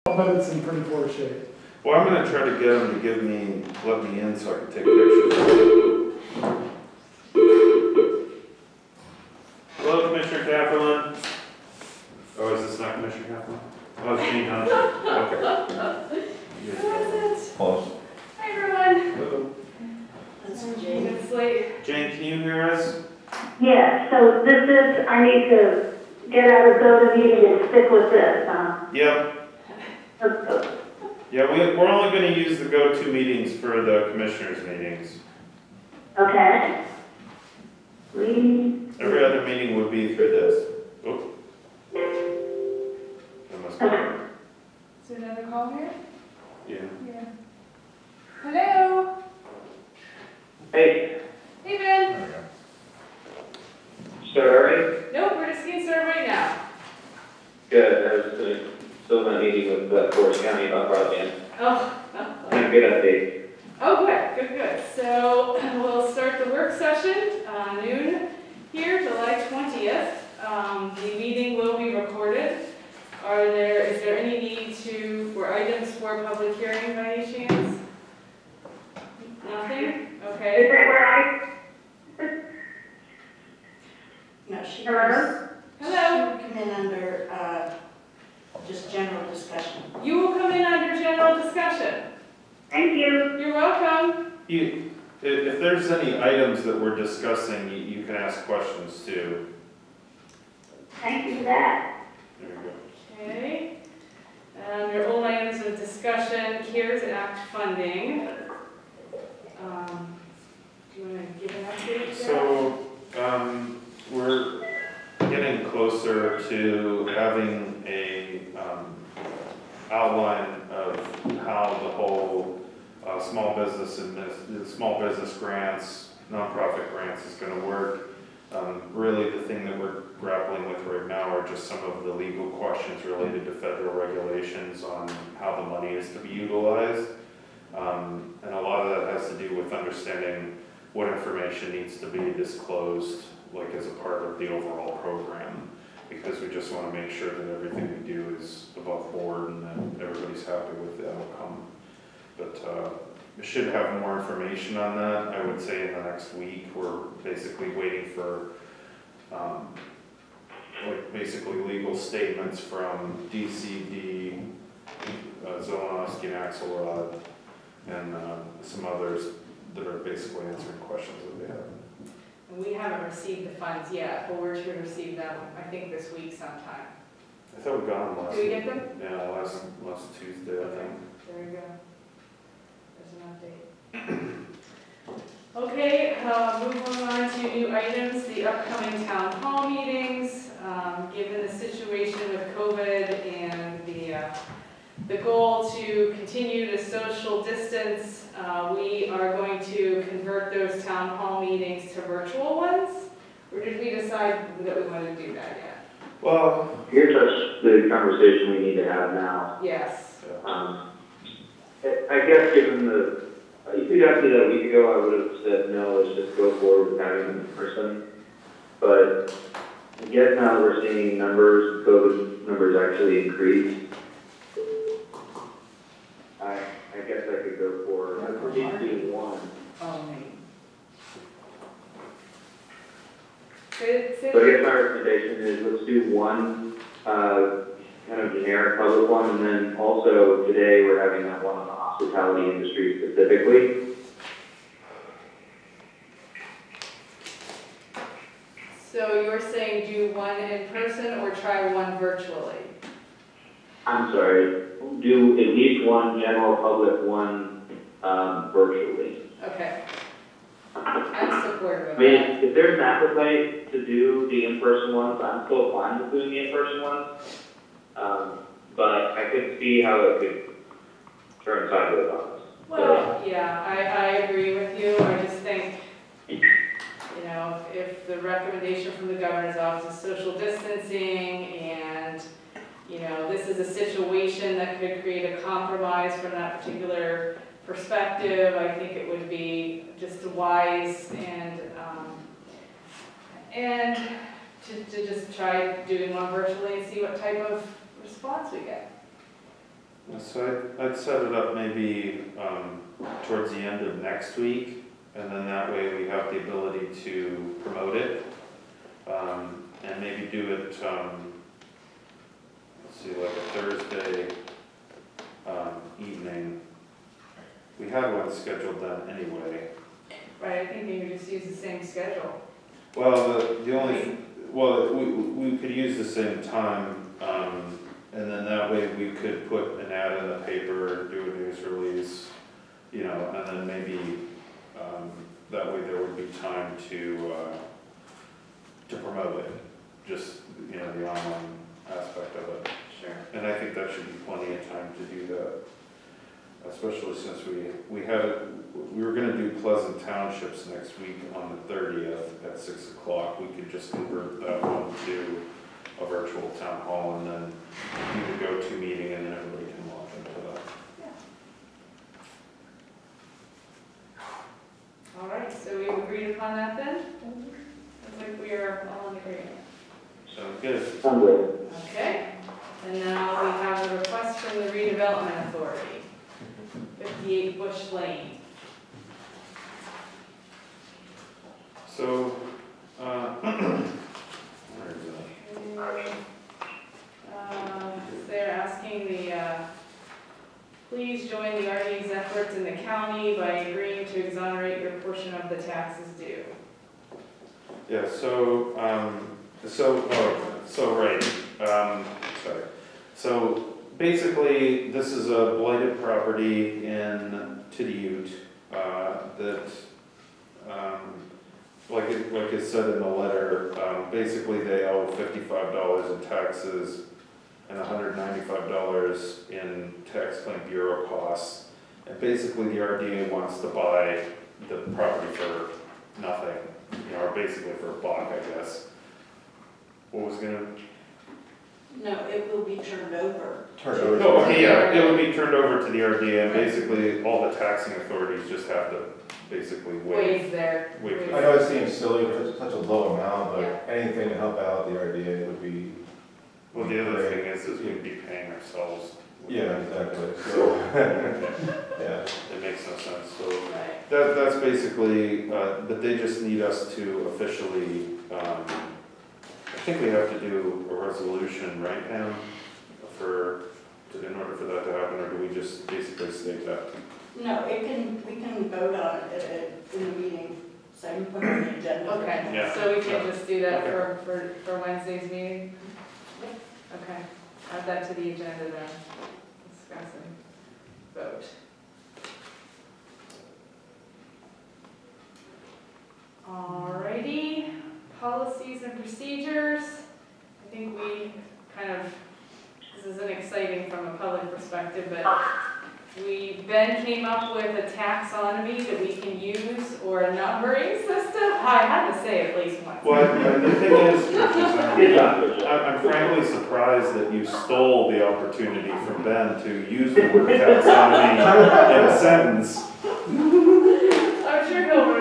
but it's in pretty poor shape. Well, I'm gonna try to get them to let me in so I can take pictures. Hello, Commissioner Kaplan. Oh, is this not Commissioner Kaplan? Oh, it's Jane Johnson. Okay. Who is it? Close. Hi, everyone. Hello. That's Jane. It's late. Jane, can you hear us? Yeah, so this is, I need to get out of go to meeting and stick with this, huh? Yep. Yeah, we're only going to use the go-to meetings for the commissioners' meetings. Okay. Every other meeting would be through this. Oh. That must be right. Is there another call here? Yeah. Yeah. Hello. Hey, Hey, Ben. There we go. start already? Nope, we're just getting started right now. Good, I was still in a meeting with Forest County about broadband. Oh. Had a good update. Oh, good. So we'll start the work session noon here, July 20th. The meeting will be recorded. Is there any need for items for public hearing by any chance? Nothing? Okay. Is that where I? No, she Hello? Hello. would come in under just general discussion. You will come in under general discussion. Thank you. You're welcome. If there's any items that we're discussing, you can ask questions too. Thank you for that. There you go. Okay. Your old items of discussion, CARES Act funding. Do you want to give an update, Jeff? So, we're getting closer to having a outline of how the whole small business grants, nonprofit grants is going to work. Really, the thing that we're grappling with right now are just some of the legal questions related to federal regulations on how the money is to be utilized. And a lot of that has to do with understanding what information needs to be disclosed, like as a part of the overall program, because we just want to make sure that everything we do is above board and that everybody's happy with the outcome. But we should have more information on that. I would say in the next week. We're basically waiting for basically legal statements from DCD, Zelenovsky and Axelrod, and some others that are basically answering questions that they have. We haven't received the funds yet, but we're to receive them, I think, this week sometime. I thought we got them last Did we week. get them? Yeah, last Tuesday, I think. There you go. There's an update. Okay, moving on to new items, the upcoming town hall meetings. Given the situation with COVID and the goal to continue to social distance, we are going to convert those town hall meetings to virtual ones. Or did we decide that we want to do that yet? Well, Here's the conversation we need to have now. Yes. I guess given if you'd asked me that a week ago, I would have said, no, let's just go forward with having them in person. But I guess now that we're seeing COVID numbers actually increase, I guess I could go for, at least do one. Oh, So I guess my recommendation is let's do one kind of generic public one, and then also today we're having that one on the hospitality industry specifically. So you're saying do one in person or try one virtually? I'm sorry, do at least one general public, one virtually. Okay. I'm supportive of I mean, that. if there's an appetite to do the in-person ones, I'm still fine with doing the in-person ones. But I could see how it could turn sideways on us. Well, yeah, I agree with you. I just think, if the recommendation from the governor's office is social distancing and, this is a situation that could create a compromise from that particular perspective, I think it would be just wise and to just try doing one virtually and see what type of response we get. So I'd set it up maybe towards the end of next week, and then that way we have the ability to promote it. And maybe do it, let's see, like a Thursday evening. We had one scheduled then anyway. Right, I think you could just use the same schedule. Well, the only, well, we could use the same time, and then that way we could put an ad in the paper, do a news release, you know, and then maybe, that way there would be time to promote it, just, you know, the online aspect of it. Sure. And I think that should be plenty of time to do that, especially since we were gonna do Pleasant Townships next week on the 30th at 6 o'clock. We could just convert that one to a virtual town hall and then do the go-to meeting and then everybody can walk into that. All right, so we've agreed upon that then? Looks like we are all in agreement. Sounds good. Sounds good. Okay, and now we have a request from the Redevelopment Authority, 58 Bush Lane. So, where is it? They're asking please join the RDA's efforts in the county by agreeing to exonerate your portion of the taxes due. Yeah, sorry. So basically, this is a blighted property in Ute that, like it said in the letter, basically they owe $55 in taxes and $195 in tax claim bureau costs. And basically the RDA wants to buy the property for nothing, you know, or basically for a buck, I guess. What was gonna? No, it will be turned over. Oh, okay, yeah, it would be turned over to the RDA, and basically all the taxing authorities just have to basically Waive there. waive. I know it seems silly for such a low amount, Yeah. but anything to help out the RDA would be. Well, the other thing is we'd be paying ourselves. Yeah, exactly, so, yeah. It makes no sense, so Right. that's basically, but they just need us to officially, I think we have to do a resolution, right, Pam? In order for that to happen, or do we just basically state that? No, we can vote on it in the meeting, so I can put it on the agenda. Okay, Yeah. so we can just do that Okay. for Wednesday's meeting? Okay, add that to the agenda then. Discuss and vote. Alrighty, policies and procedures. I think we kind of, this isn't exciting from a public perspective, but Ben came up with a taxonomy that we can use, or a numbering system. I had to say it at least once. Well, the thing is, Trish, is I'm frankly surprised that you stole the opportunity from Ben to use the word taxonomy in a sentence. I'm sure he'll be.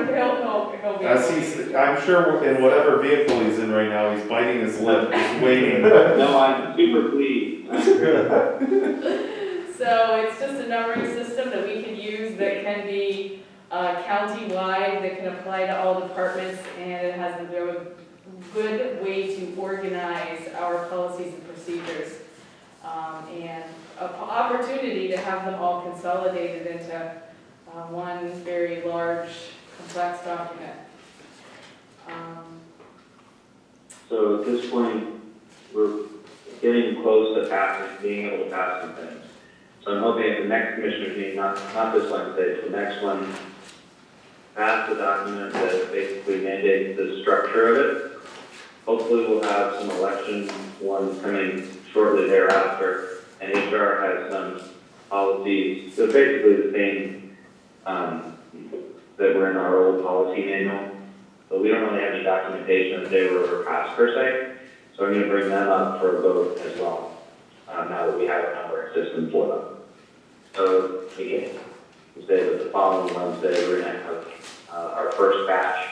I'm sure in whatever vehicle he's in right now, he's biting his lip, just waiting. No, I'm super pleased. So it's just a numbering system that we can use that can be county-wide, that can apply to all departments, and it has a very good way to organize our policies and procedures. And an opportunity to have them all consolidated into one very large, complex document. So at this point, we're getting close to being able to pass some things. So I'm hoping at the next commissioner's meeting, not this Wednesday, but the next one, pass the document that basically mandates the structure of it. Hopefully we'll have some election ones coming shortly thereafter, and HR has some policies, so basically the same that were in our old policy manual. But we don't really have any documentation that they were passed per se, so I'm going to bring them up for a vote as well, now that we have a numbering system for them. So again, we say that the following Wednesday we're going to have our first batch.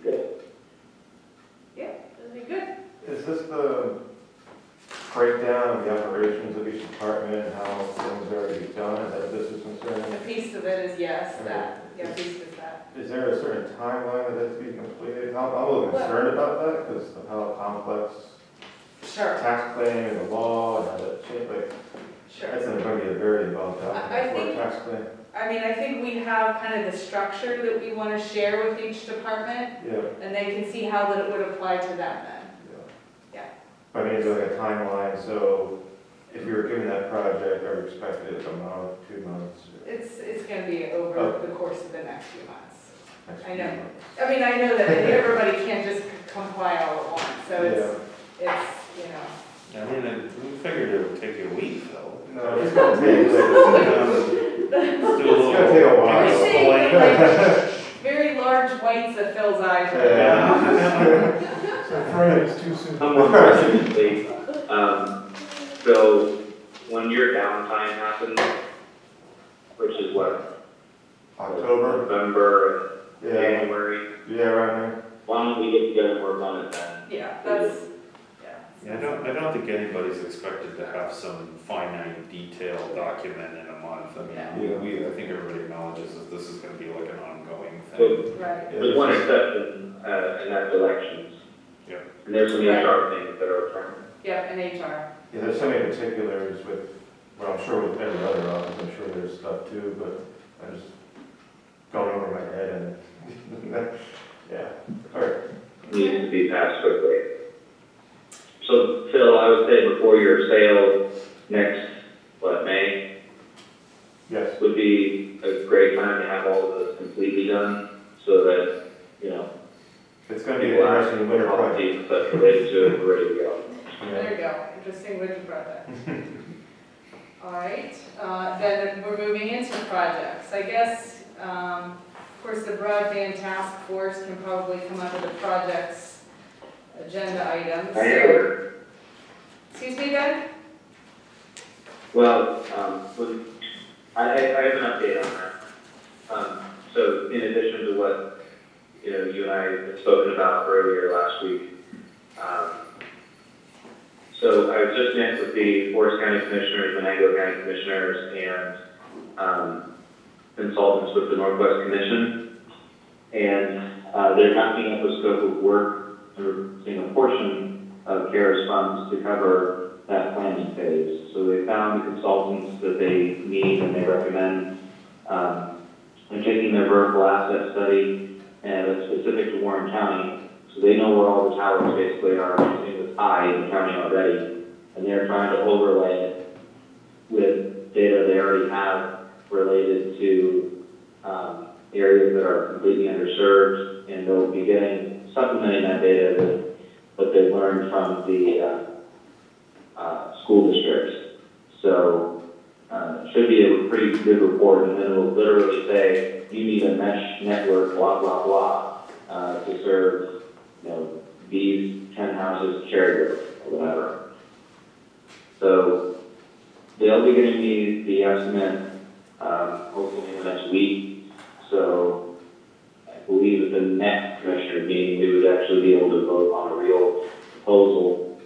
Good. Yeah, that'd be good. Is this the breakdown of the operations of each department piece of it is yes, that, yeah, piece is that. Is there a certain timeline that has to be completed? I'm a little concerned about that because of how complex Sure, tax claim and the law and how that change, like, sure. that's going to be a very involved I document for think- a tax claim. I mean, I think we have kind of the structure that we want to share with each department, Yeah. and they can see how that it would apply to them then. Yeah. I mean, is there like a timeline, so if you were given that project, are you expected a month, 2 months? It's going to be over the course of the next few months. next I few know. months? I mean, I know that everybody can't just comply all at once, so it's, you know. I mean, we figured it would take you a week though. No, it's going to take, Let's do a little. It's gonna take a while. You're saying like very large whites of Phil's eyes right now. Yeah. So Friday's too soon. I'm more presently, so when your downtime happens, which is what, October, November, and yeah, January, yeah, around there. why don't we get together and work on it then? Yeah, that's, yeah. Yeah, I don't think anybody's expected to have some finite, detailed document in a month. I mean, I think everybody acknowledges that this is gonna be like an ongoing thing. So, Right. there's one exception, and that's elections. Yeah. And there's some Right. HR things that are occurring. Yep, and HR. Yeah, there's so many particulars with, well, I'm sure with every other office, I'm sure there's stuff too, but I'm just going over my head and, yeah, all right. Needs to be passed quickly. So Phil, I would say before your sale next, May, Yes, would be a great time to have all of this completely done, so that, it's gonna be an people are interesting winter project. policies and such related to it, we're ready to go. There you go, interesting winter project. All right, then we're moving into projects. I guess, of course, the broadband task force can probably come under the projects agenda items. I hear. Excuse me, Ben? Well, I have an update on that. So in addition to what, you and I had spoken about earlier last week, so I just met with the Forest County Commissioners, Venango County Commissioners, and consultants with the Northwest Commission, and they're knocking up a scope of work, or a portion of CARES funds to cover that planning phase. So they found the consultants that they need and they recommend, and taking their vertical asset study, and it's specific to Warren County, so they know where all the towers basically are in the eye in the county already, and they're trying to overlay it with data they already have related to areas that are completely underserved, and they'll be supplementing that data with what they've learned from the school districts. So it should be a pretty good report, and then it will literally say, you need a mesh network, blah, blah, blah, to serve, these 10 houses, Cherry or whatever. So they'll be giving me the estimate, hopefully in the next week. So I believe at the next commissioner meeting, we would actually be able to vote on a real proposal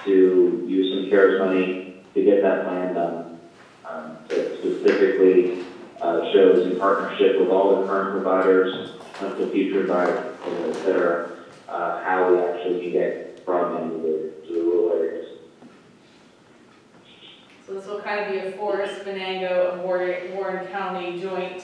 to use some CARES money to get that plan done. That specifically shows in partnership with all the current providers, the future providers, et cetera, how we actually can get broadband to the rural areas. So this will kind of be a Forest, Venango, and Warren County joint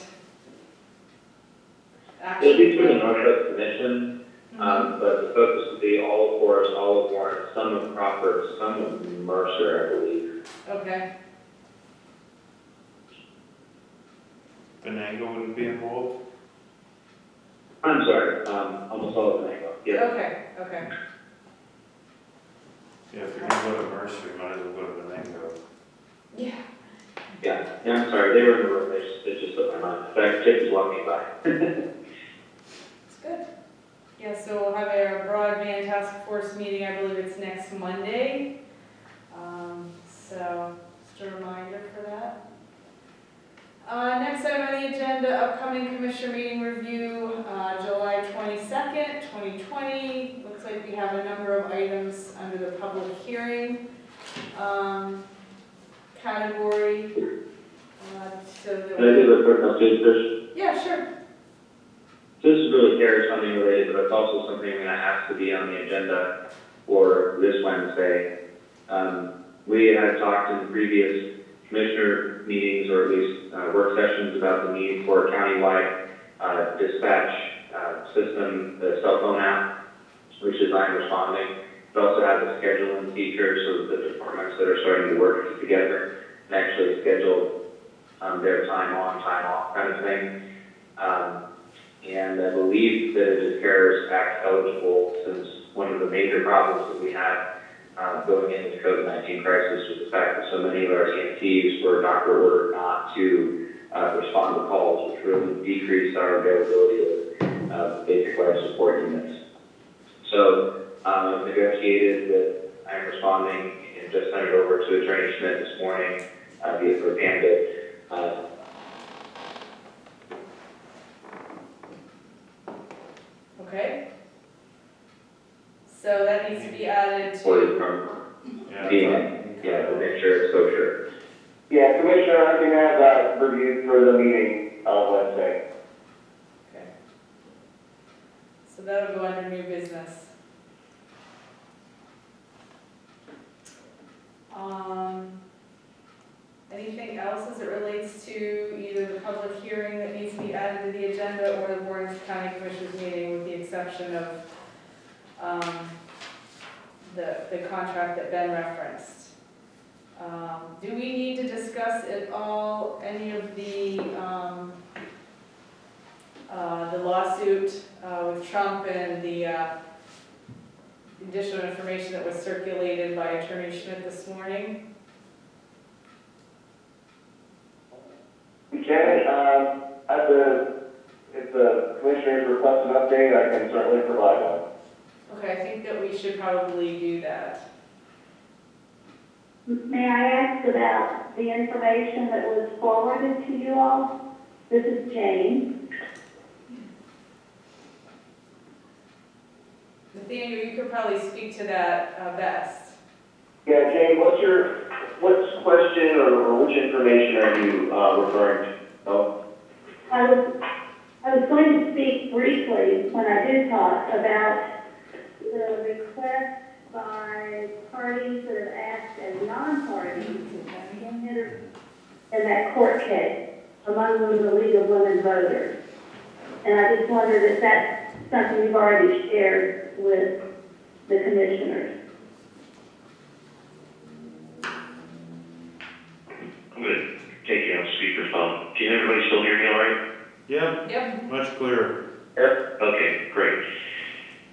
action. It'll be through the Northwest Commission, but the focus will be all of Forest, all of Warren, some of Crawford, some of Mercer, I believe. Okay. Venango wouldn't be involved? I'm sorry, almost all of Venango, yeah. Okay. Yeah, if you're gonna go to Mercer, you might as well go to Venango. Yeah. Yeah, I'm sorry, they were in the room, they just slipped my mind. In fact, Chip was walking by. It's good. Yeah, so we'll have our broadband task force meeting, I believe it's next Monday. So just a reminder for that. Next item on the agenda, upcoming commissioner meeting review, July 22nd, 2020. Looks like we have a number of items under the public hearing category. Can I give a quick update first? Yeah, sure. This is really CARES funding related, but it's also something that has to be on the agenda for this Wednesday. We had talked in previous commissioner meetings, or at least work sessions, about the need for a countywide dispatch system, the cell phone app, which is I'm responding. It also has a scheduling feature so that the departments that are starting to work together can actually schedule their time on, time off kind of thing. And I believe that it is CARES Act eligible, since one of the major problems that we had going into the COVID-19 crisis was the fact that so many of our EMTs were doctor ordered not to respond to calls, which really decreased our availability of basic life support units. So I've negotiated with I'm responding and just sent it over to Attorney Schmidt this morning via for Bandit. Okay. So that needs to be added For to, to make sure it's kosher. Yeah, Commissioner, I can have that reviewed for the meeting on Wednesday. okay. So that'll go under new business. Anything else as it relates to either the public hearing that needs to be added to the agenda or the Warren County Commissioners meeting, with the exception of the contract that Ben referenced? Do we need to discuss at all any of the lawsuit with Trump and the additional information that was circulated by Attorney Schmidt this morning? We can, if the commissioners request an update, I can certainly provide one. Okay, I think that we should probably do that. May I ask about the information that was forwarded to you all? This is Jane. Nathaniel, you could probably speak to that best. Yeah, Jane, what question or which information are you referring to? Oh. I was going to speak briefly, when I do talk, about the request by parties that have asked as non-parties in that court case, among them the League of Women Voters. And I just wondered if that's something you've already shared with the commissioners. I'm going to take you on speakerphone. Can everybody still hear me all right? Yeah, Yep. much clearer. Yep. Okay, great.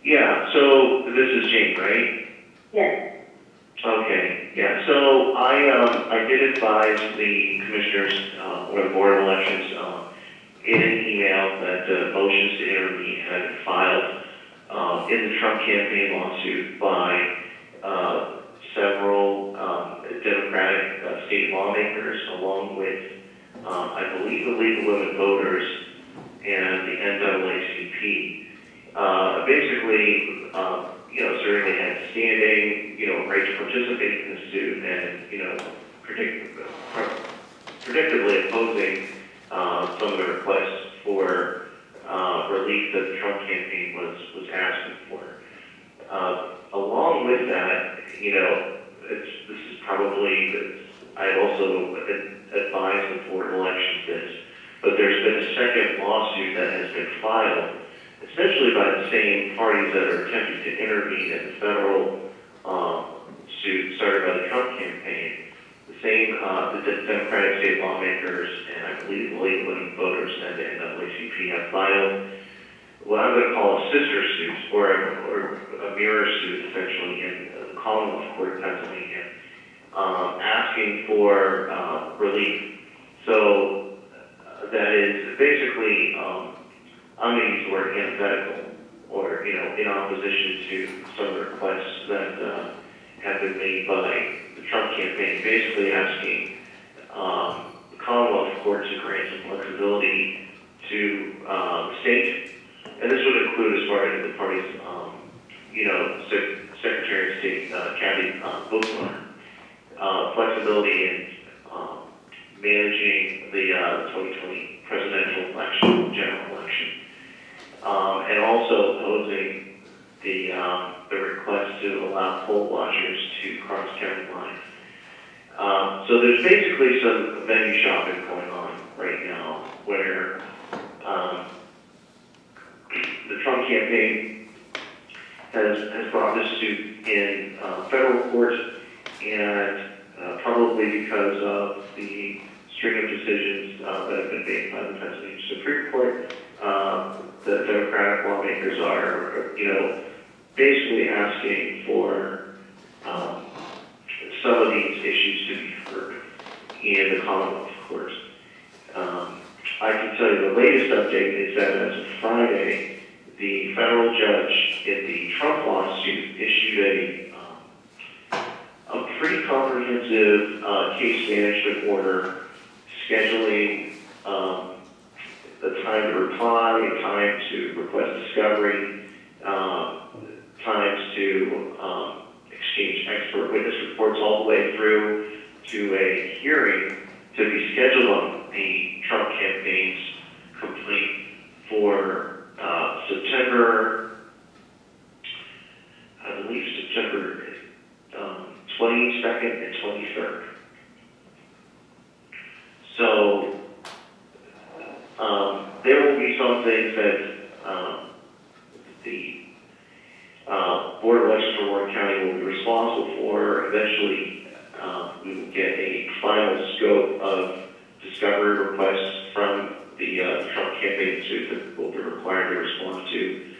Yeah, so this is Jane, right? Yes. Okay, yeah, so I did advise the commissioners or the Board of Elections in an email that motions to intervene had been filed in the Trump campaign lawsuit by several Democratic state lawmakers, along with, I believe, the League of Women Voters and the NAACP. Basically, asserting they had standing, right to participate in the suit, and, predictably opposing some of the requests for relief that the Trump campaign was asking for. Along with that, this is probably, I also advised the Board of Elections this, but there's been a second lawsuit that has been filed, essentially by the same parties that are attempting to intervene in the federal suit started by the Trump campaign. The same, the Democratic state lawmakers and I believe the League of Women Voters and the NAACP have filed what I'm going to call a sister suit, or a mirror suit, essentially, in the Commonwealth Court of Pennsylvania, asking for relief. So that is basically, I'm going to use the word antithetical, or, in opposition to some of the requests that have been made by the Trump campaign, basically asking the Commonwealth Court to grant some flexibility to the state. And this would include, as far as the parties, Secretary of State Kathy Bookmar, flexibility in managing the 2020 presidential election, general election, and also opposing the request to allow poll watchers to cross county lines. So there's basically some venue shopping going on right now, where the Trump campaign has brought this suit in federal court, and probably because of the string of decisions that have been made by the Pennsylvania Supreme Court, the Democratic lawmakers are, basically asking for some of these issues to be heard in the Commonwealth Court. I can tell you the latest update is that as of Friday, the federal judge in the Trump lawsuit issued a pretty comprehensive case management order scheduling the time to reply, time to request discovery, times to exchange expert witness reports, all the way through to a hearing to be scheduled on the Trump campaign's complaint for September, I believe September 22nd and 23rd. So there will be some things that the Board of Elections for Warren County will be responsible for. Eventually, we will get a final scope of discovery requests from the Trump campaign suit that will be required to respond to.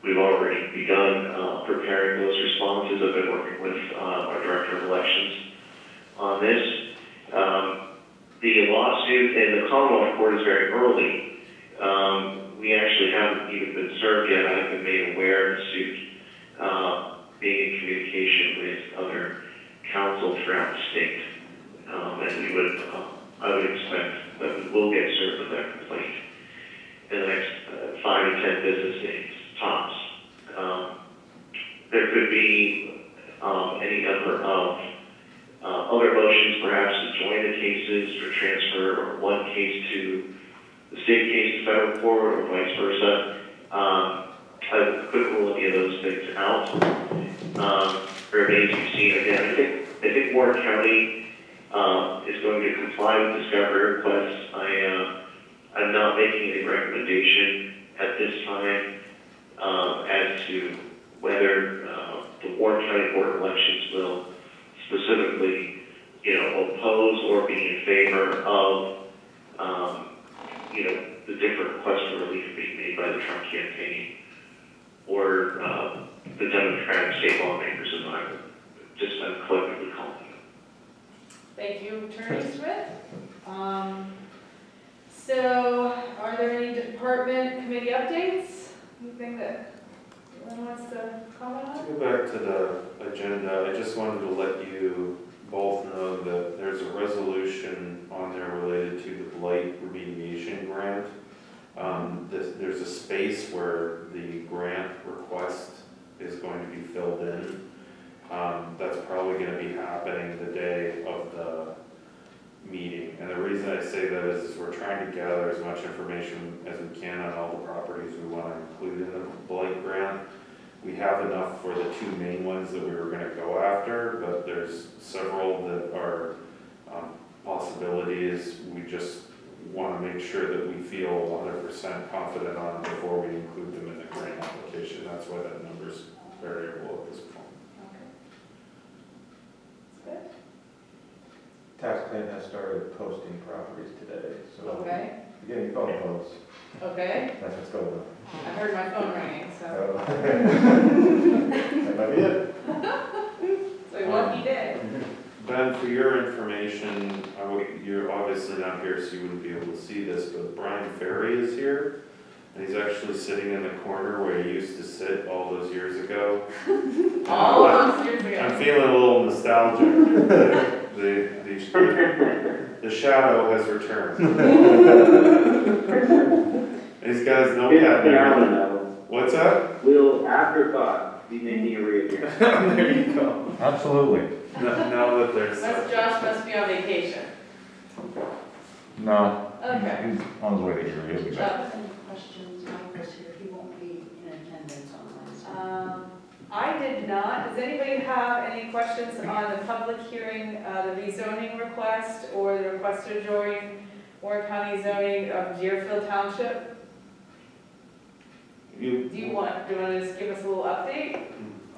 We've already begun preparing those responses. I've been working with our Director of Elections on this. The lawsuit in the Commonwealth Court is very early. We actually haven't even been served yet. I have been made aware of the suit, being in communication with other counsel throughout the state. And I would expect that we will get served with that complaint in the next 5 to 10 business days, tops. There could be any number of other motions, perhaps to join the cases or transfer one case to the state case to federal court or vice versa. I couldn't rule any of those things out. Remains to be seen. Again, I think Warren County is going to comply with discovery requests. I'm not making any recommendation at this time as to whether the Warren County Board of Elections will specifically, oppose or be in favor of, the different requests for relief being made by the Trump campaign or the Democratic state lawmakers, as I'm collectively calling them. Thank you, Attorney Smith. So, are there any department committee updates? Anything that anyone wants to comment on? To go back to the agenda, I just wanted to let you both know that there's a resolution on there related to the blight remediation grant. There's a space where the grant request is going to be filled in. That's probably going to be happening the day of the meeting. And the reason I say that is we're trying to gather as much information as we can on all the properties we want to include in the blight grant. We have enough for the 2 main ones that we were going to go after, but there's several that are possibilities. We just want to make sure that we feel 100% confident on them before we include them in the grant application. That's why that number's variable at this point. Okay. Tax claim has started posting properties today, so Okay. you're getting phone calls. Okay. That's what's going on. I heard my phone ringing, so. That might be it. So lucky day. Ben, for your information, you're obviously not here, so you wouldn't be able to see this, but Brian Ferry is here. And he's actually sitting in the corner where he used to sit all those years ago. All those years ago. I'm feeling a little nostalgic. The shadow has returned. These guys know that. What's that? Will afterthought be making a reappearance? There you go. Absolutely. Now that there's. Josh must be on vacation. No. Okay. He's on his way to here, he'll be back. Any questions? Michael's here, he won't be in attendance on Wednesday. I did not. Does anybody have any questions on the public hearing, the rezoning request, or the request to join Warren County zoning of Deerfield Township? Do you want to just give us a little update?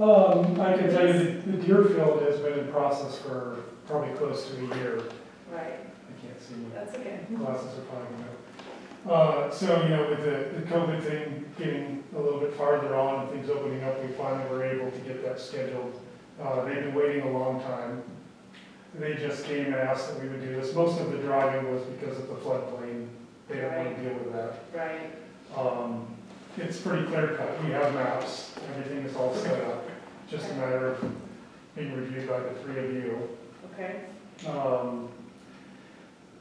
I can tell you the Deerfield has been in process for probably close to a year. Right, I can't see my that's okay. glasses are fogging up. So, with the COVID thing getting a little bit farther on and things opening up, we finally were able to get that scheduled. They've been waiting a long time. They just came and asked that we would do this. Most of the driving was because of the floodplain. They don't want to deal with that. Right. It's pretty clear cut. We have maps. Everything is all set up. Just a matter of being reviewed by the three of you. Okay.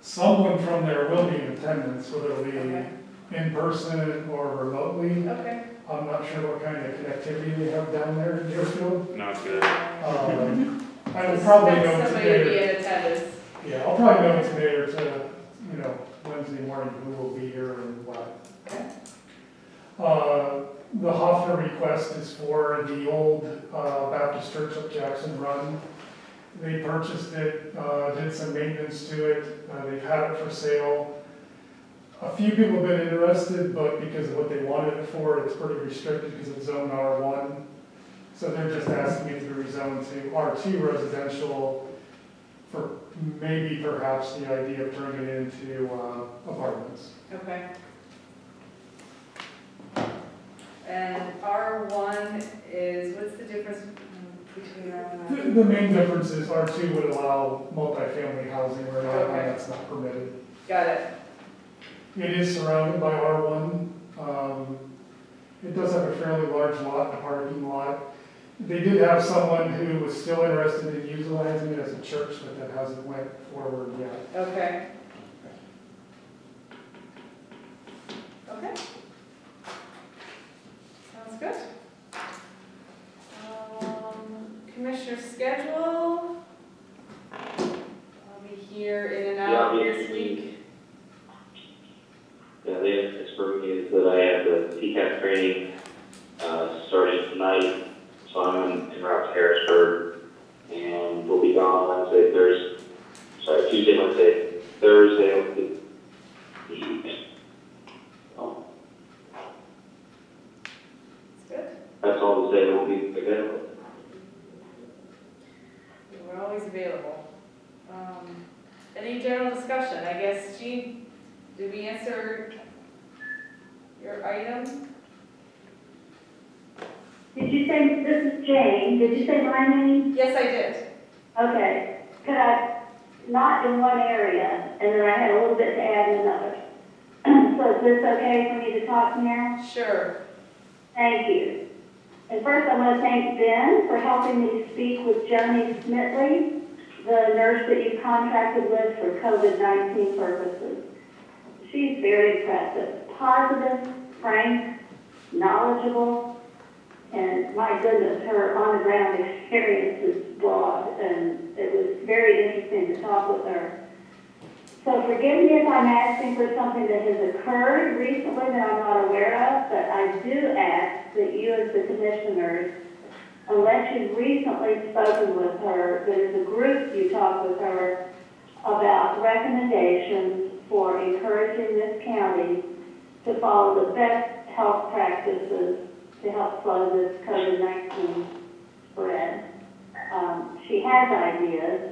Someone from there will be in attendance, whether it'll be Okay. in person or remotely. Okay. I'm not sure what kind of connectivity they have down there in Deerfield. Not good. I will probably know Somebody to be today. in attendance. Yeah, I'll probably know today or to, Wednesday morning who will be here and what. Okay. The Hoffner request is for the old Baptist Church up Jackson Run. They purchased it, did some maintenance to it. They've had it for sale. A few people have been interested, but because of what they wanted it for, it's pretty restricted because it's zoned R1. So they're just asking it to be rezoned to R2 residential for maybe perhaps the idea of turning it into apartments. Okay. And R1 is, what's the difference between R1 and R2? The main difference is R2 would allow multifamily housing, where R1 Okay. that's not permitted. Got it. It is surrounded by R1. It does have a fairly large lot, a parking lot. They did have someone who was still interested in utilizing it as a church, but that hasn't went forward yet. Okay. Okay. Sounds good. Commissioner schedule. I'll be here in and Yeah, out I'll be this here. week. Yeah, the next for me is that I have the TCAP training starting tonight, so I'm en route to Harrisburg, and we'll be gone Tuesday, Wednesday, Thursday. Oh, That's good. that's all to say, we'll be available. We're always available. Any general discussion? I guess, Jean, did we answer your item? Did you say, this is Jane, did you say my name? Yes, I did. Okay, could I, not in one area, and then I had a little bit to add in another. So is this okay for me to talk now? Sure. Thank you. And first I want to thank Ben for helping me speak with Joni Smitley, the nurse that you contracted with for COVID-19 purposes. She's very impressive, positive, frank, knowledgeable, and my goodness, her on-the-ground experience is broad, and it was very interesting to talk with her. So forgive me if I'm asking for something that has occurred recently that I'm not aware of, but I do ask that you as the commissioners, unless you've recently spoken with her, that as a group you talk with her about recommendations for encouraging this county to follow the best health practices to help slow this COVID-19 spread. She has ideas.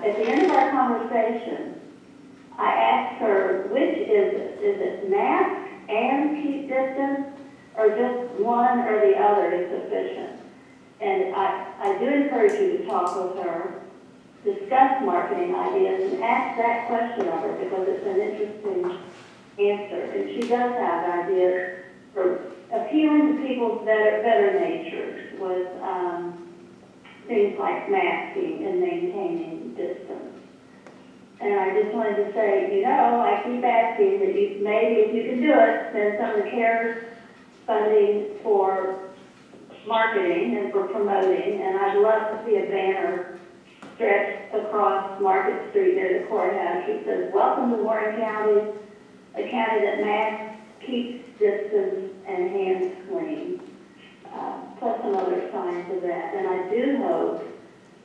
At the end of our conversation, I asked her, which is it mask and keep distance, or just one or the other is sufficient? And I do encourage you to talk with her, discuss marketing ideas, and ask that question of her because it's an interesting answer. And she does have ideas for appealing to people's better natures with things like masking and maintaining distance. And I just wanted to say, I keep asking that you, maybe if you can do it, send some of the CARES funding for marketing and for promoting, and I'd love to see a banner stretched across Market Street near the courthouse. It says, "Welcome to Warren County, a county that masks, keeps distance, and hands clean." Plus some other signs of that. And I do hope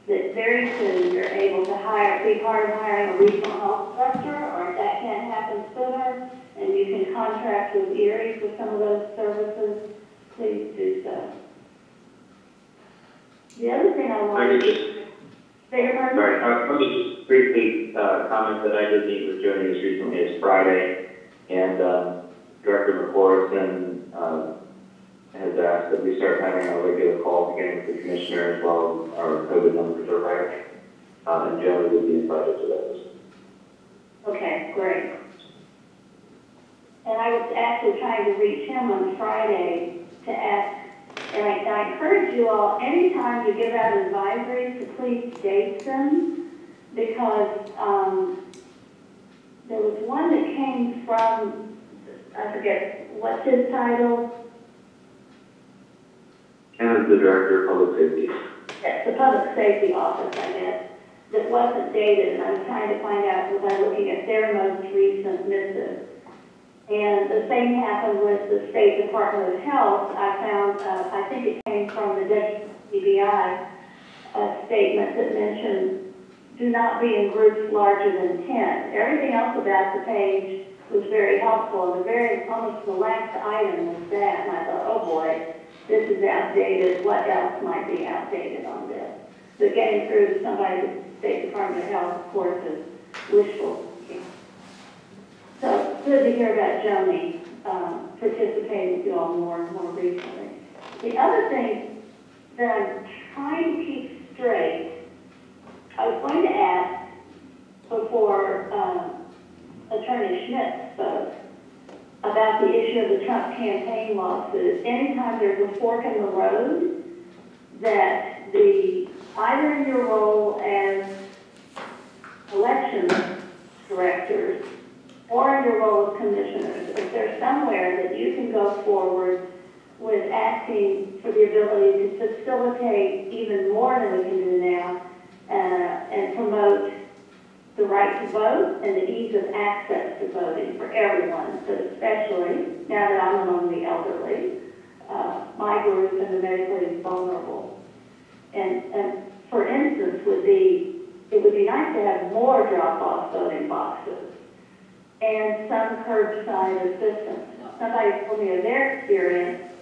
that very soon you're able to be part of hiring a regional health director, or if that can't happen sooner, and you can contract with Erie for some of those services, please do so. The other thing I wanted to Sorry, I'll just briefly comment that I did meet with Joni as recently as Friday, and Director McCorson has asked that we start having a regular call again with the commissioner as well as our COVID numbers are rising, and Joni will be invited to those. Okay, great. And I was actually trying to reach him on Friday to ask, and I encourage you all, anytime you give out advisories, to please date them, because there was one that came from, I forget, what's his title? And the Director of Public Safety. Yes, the Public Safety Office, I guess, that wasn't dated, and I'm trying to find out was I looking at their most recent missive. And the same happened with the State Department of Health. I found, I think it came from the WCBI statement that mentioned, do not be in groups larger than 10. Everything else about the page was very helpful, and almost the last item was that, and I thought, oh boy, this is outdated. What else might be outdated on this? But getting through to somebody at the State Department of Health, of course, is wishful thinking. So good to hear about Joni participating with you all more recently. The other thing that I'm trying to keep straight, I was going to ask before Attorney Schmidt spoke about the issue of the Trump campaign lawsuit. Anytime there's a fork in the road, that either in your role as election directors or in your role as commissioners, if there's somewhere that you can go forward with asking for the ability to facilitate even more than we can do now and promote the right to vote and the ease of access to voting for everyone, but especially now that I'm among the elderly, my group and the medically vulnerable. And for instance, it would be nice to have more drop-off voting boxes and some curbside assistance. Somebody told me of their experience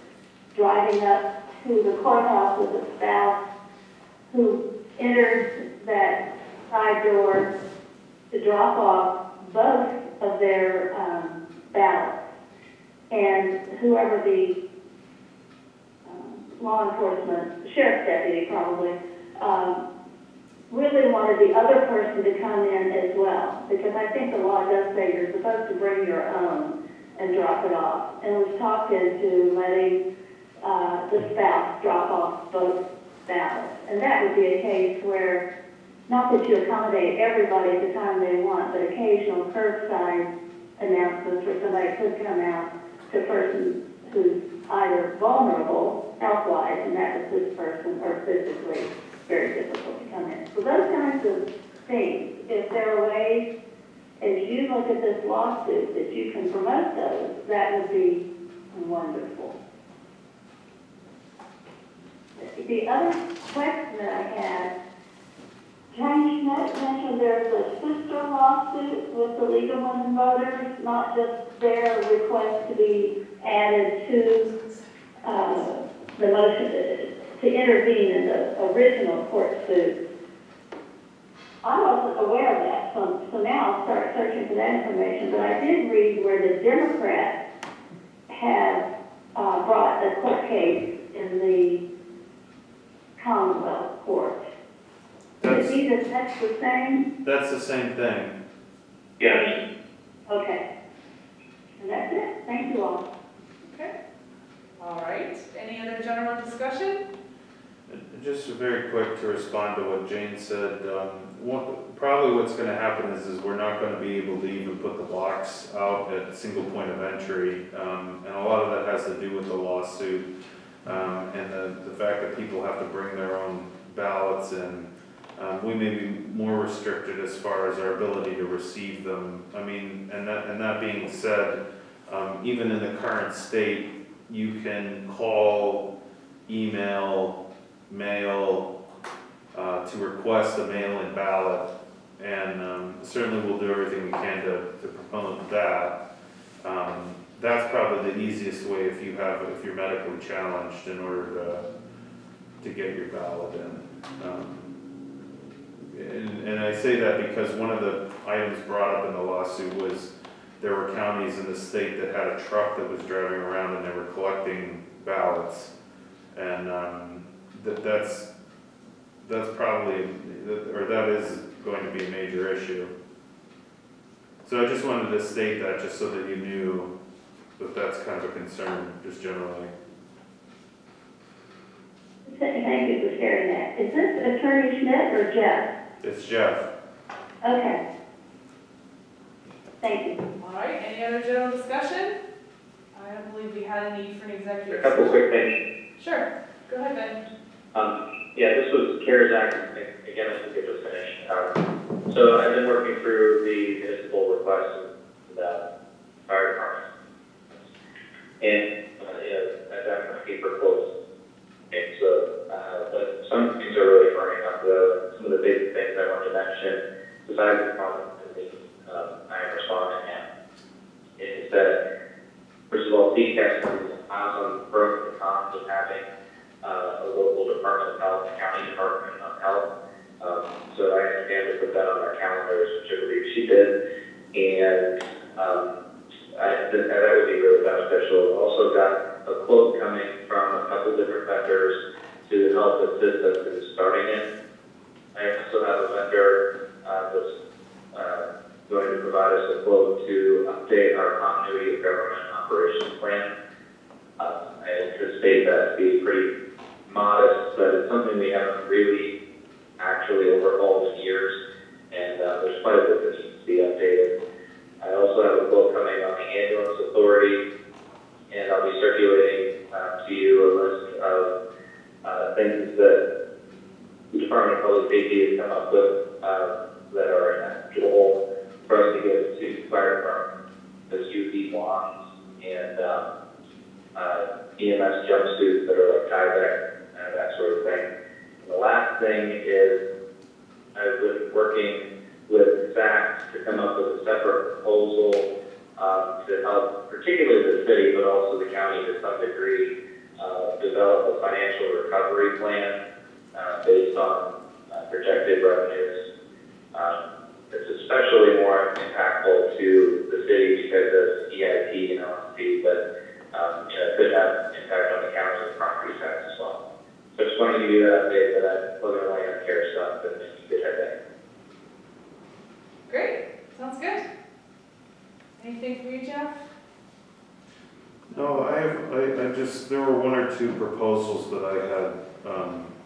driving up to the courthouse with a spouse who entered that side door to drop off both of their ballots. And whoever the law enforcement, sheriff's deputy probably, really wanted the other person to come in as well, because I think the law does say you're supposed to bring your own and drop it off. And was talked into letting the spouse drop off both ballots. And that would be a case where, not that you accommodate everybody at the time they want, but occasional curbside announcements where somebody could come out to a person who's either vulnerable health-wise, and that was this person, or physically very difficult to come in. So those kinds of things, if there are ways, as you look at this lawsuit, that you can promote those, that would be wonderful. The other question that I had, Jane Schmidt mentioned there's a sister lawsuit with the League of Women Voters, not just their request to be added to the motion to intervene in the original court suit. I wasn't aware of that, so now I'll start searching for that information, but I did read where the Democrats have brought a court case in the Commonwealth Court. That's the same? That's the same thing. Yes. Okay. And that's it. Thank you all. Okay. All right. Any other general discussion? Just very quick to respond to what Jane said. Probably what's going to happen is we're not going to be able to even put the box out at a single point of entry, and a lot of that has to do with the lawsuit and the fact that people have to bring their own ballots in. we may be more restricted as far as our ability to receive them. I mean, and that being said, even in the current state, you can call, email, mail, to request a mail-in ballot, and certainly we'll do everything we can to promote that. That's probably the easiest way if you're medically challenged in order to get your ballot in. And I say that because one of the items brought up in the lawsuit was there were counties in the state that had a truck that was driving around and they were collecting ballots. And that's probably, or that is going to be a major issue. So I just wanted to state that just so that you knew that that's kind of a concern, just generally. Thank you for sharing that. Is this Attorney Schmidt or Jeff? It's Jeff. Okay. Thank you. All right, any other general discussion? I don't believe we had a need for an executive. A couple quick things. Sure, go ahead, Ben. Yeah, this was CARES Act, again, I think it was finished. So I've been working through the municipal requests and the fire department. And, I've got my paper quotes. Okay, so, but some things are really burning up though. Some of the big things I want to mention, besides the problem I am responding at, is that, first of all, DCAS has some pros and cons of having a local Department of Health, a county Department of Health. So I understand to put that on our calendars, which I believe she did. And that would be really beneficial. Also got a quote coming from a couple different vendors to help assist us in starting it. I also have a vendor that's going to provide us a quote to update our continuity of government operations plan. I anticipate that to be pretty modest, but it's something we haven't really actually overhauled in years, and there's quite a bit that needs to be updated. I also have a quote coming on the ambulance authority, and I'll be circulating to you a list of things that the Department of Public Safety has come up with that are an actual for us to give to fire department, those UV wands and EMS jumpsuits that are like Tyvek and that sort of thing. And the last thing is I've been working with Zach to come up with a separate proposal to help, particularly the city, but also the county to some degree, develop a financial recovery plan based on projected revenues. It's especially more impactful to the city because of EIP and LSP, but it could have impact on the county's property tax as well. So just wanted to give you that update that I'm plugging away on care stuff and good head there. Great, sounds good. Anything for you, Jeff? No, I just, there were one or two proposals that I had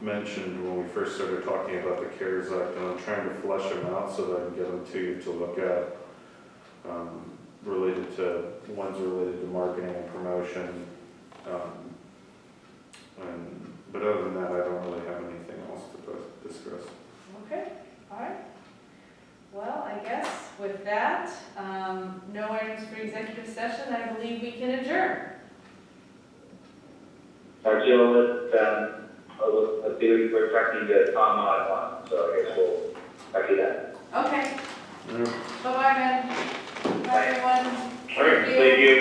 mentioned when we first started talking about the CARES Act, and I'm trying to flesh them out so that I can get them to you to look at, ones related to marketing and promotion. But other than that, I don't really have anything else to discuss. Okay, all right. Well, I guess with that, no items for executive session, I believe we can adjourn. Jill, let's see, we're tracking the Townhall at 1, so I guess we'll back to that. Okay. Yeah. Bye-bye, Ben. Bye, everyone. All right, thank you.